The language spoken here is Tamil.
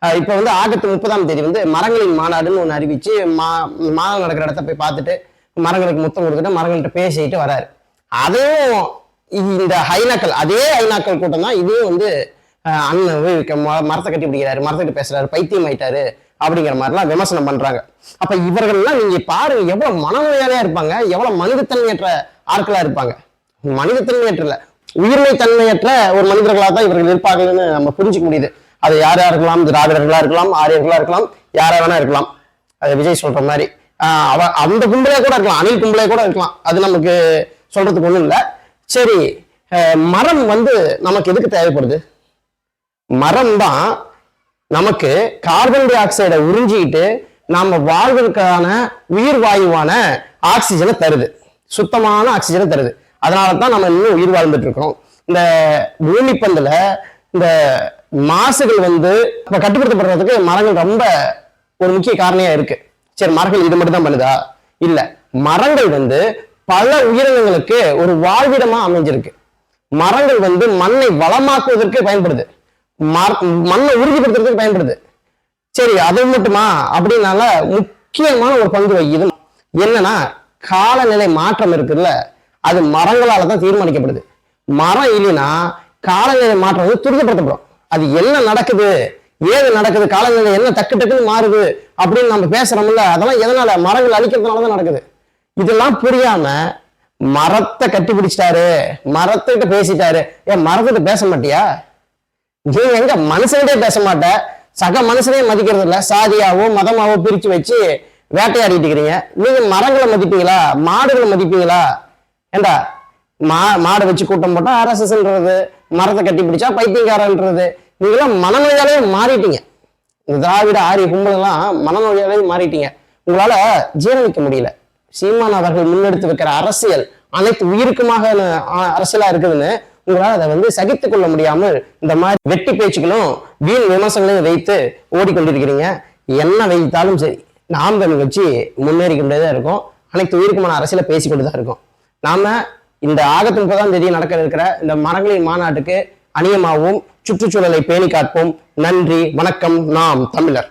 இப்ப வந்து ஆகஸ்ட் 30ஆம் தேதி வந்து மரங்களின் மாநாடுன்னு ஒண்ணு அறிவிச்சு மாநாடு நடக்கிற இடத்த போய் பார்த்துட்டு மரங்களுக்கு முத்தம் கொடுத்துட்டு மரங்கள்கிட்ட பேசிட்டு வராரு. அதுவும் இந்த ஹைனாக்கள், அதே ஹைனாக்கள் கூட்டம் தான் இதையும் வந்து அண்ணன் மரத்தை கட்டி பிடிக்கிறாரு, மரத்துக்கிட்ட பேசுறாரு, பைத்தியம் ஆயிட்டாரு அப்படிங்கிற மாதிரிலாம் விமர்சனம் பண்றாங்க. அப்ப இவர்கள்லாம் நீங்க பாருங்க எவ்வளவு மனநோயாளியா இருப்பாங்க, எவ்வளவு மனிதத்தன்மையற்ற ஆட்களா இருப்பாங்க. மனிதத்தன்மையற்ற உயிர்மை தன்மையற்ற ஒரு மனிதர்களாக தான் இவர்கள் இருப்பாங்கன்னு நம்ம புரிஞ்சுக்க முடியுது. அது யாரா இருக்கலாம், திராவிடர்களா இருக்கலாம், ஆரியர்களா இருக்கலாம், யாரா வேணா இருக்கலாம். அது விஜய் சொல்ற மாதிரி அந்த கும்பலே கூட இருக்கலாம், அணில் கும்பலே கூட இருக்கலாம். அது நமக்கு சொல்றதுக்கு ஒண்ணும் இல்லை. சரி, மரம் வந்து நமக்கு எதுக்கு தேவைப்படுது? மரம் தான் நமக்கு கார்பன் டை ஆக்சைடை உறிஞ்சிக்கிட்டு நாம வாழ்வதற்கான உயிர் வாயுவான ஆக்சிஜனை தருது, சுத்தமான ஆக்சிஜனை தருது. அதனாலதான் நம்ம இன்னும் உயிர் வாழ்ந்துட்டு இருக்கிறோம். இந்த பூமி பந்துல இந்த மாசுகள் வந்து இப்ப கட்டுப்படுத்தப்படுறதுக்கு மரங்கள் ரொம்ப ஒரு முக்கிய காரணியா இருக்கு. சரி, மரங்கள் இது மட்டும் தான் பண்ணுதா? இல்ல, மரங்கள் வந்து பல உயிரினங்களுக்கு ஒரு வாழ்விடமா அமைஞ்சிருக்கு. மரங்கள் வந்து மண்ணை வளமாக்குவதற்கு பயன்படுது, மண்ணை உறுதிப்படுத்துறதுக்கு பயன்படுது. சரி, அது மட்டுமா அப்படின்னால முக்கியமான ஒரு பங்கு வகிக்குது. என்னன்னா, காலநிலை மாற்றம் இருக்குல்ல, அது மரங்களால தான் தீர்மானிக்கப்படுது. மரம் இல்லைன்னா காலநிலை மாற்றம் வந்து துரிதப்படுத்தப்படும். அது என்ன நடக்குது, ஏது நடக்குது, காலநிலை என்ன டக்கு டக்குன்னு மாறுது அப்படின்னு நம்ம பேசுறோம்ல, அதெல்லாம் எதனால? மரங்கள் அழிக்கிறதுனாலதான் நடக்குது. இதெல்லாம் புரியாம மரத்தை கட்டி பிடிச்சிட்டாரு, மரத்துக்கிட்ட பேசிட்டாரு. ஏன் மரத்துக்கிட்ட பேச மாட்டியா? நீ எங்க மனுஷன்கிட்டே பேச மாட்ட, சக மனுஷனே மதிக்கிறது இல்ல, சாதியாவோ மதமாவோ பிரிச்சு வச்சு வேட்டையாடிட்டு இருக்கிறீங்க. நீங்க மரங்களை மதிப்பீங்களா? மாடுகளை மதிப்பீங்களா? ஏண்டா, மாடை வச்சு கூட்டம் போட்டா RSSன்றது, மரத்தை கட்டி பிடிச்சா பைத்தியக்காரன்றது. நீங்களாம் மனநோயாலே மாறிட்டீங்க. இந்த திராவிட ஆரிய கும்பலெல்லாம் மனநோயாலே மாறிட்டீங்க. உங்களால ஜீரணிக்க முடியல. சீமான் அவர்கள் முன்னெடுத்து வைக்கிற அரசியல் அனைத்து உயிருக்குமாக அரசியலா இருக்குதுன்னு உங்களால் அதை வந்து சகித்துக் கொள்ள முடியாமல் இந்த மாதிரி வெட்டி பேச்சுக்களும் வீண் விமர்சனங்களையும் வைத்து ஓடிக்கொண்டிருக்கிறீங்க. என்ன வைத்தாலும் சரி, நாம் தமிழ் வச்சு முன்னேறிக்கொண்டே தான் இருக்கோம். அனைத்து உயிருக்குமான அரசியலை பேசிக்கொண்டு தான் இருக்கோம். நாம இந்த ஆகஸ்ட் 30ஆம் தேதி நடக்க இருக்கிற இந்த மரங்களின் மாநாட்டுக்கு அணியமாகவும் சுற்றுச்சூழலை பேணி காப்போம். நன்றி, வணக்கம். நாம் தமிழர்.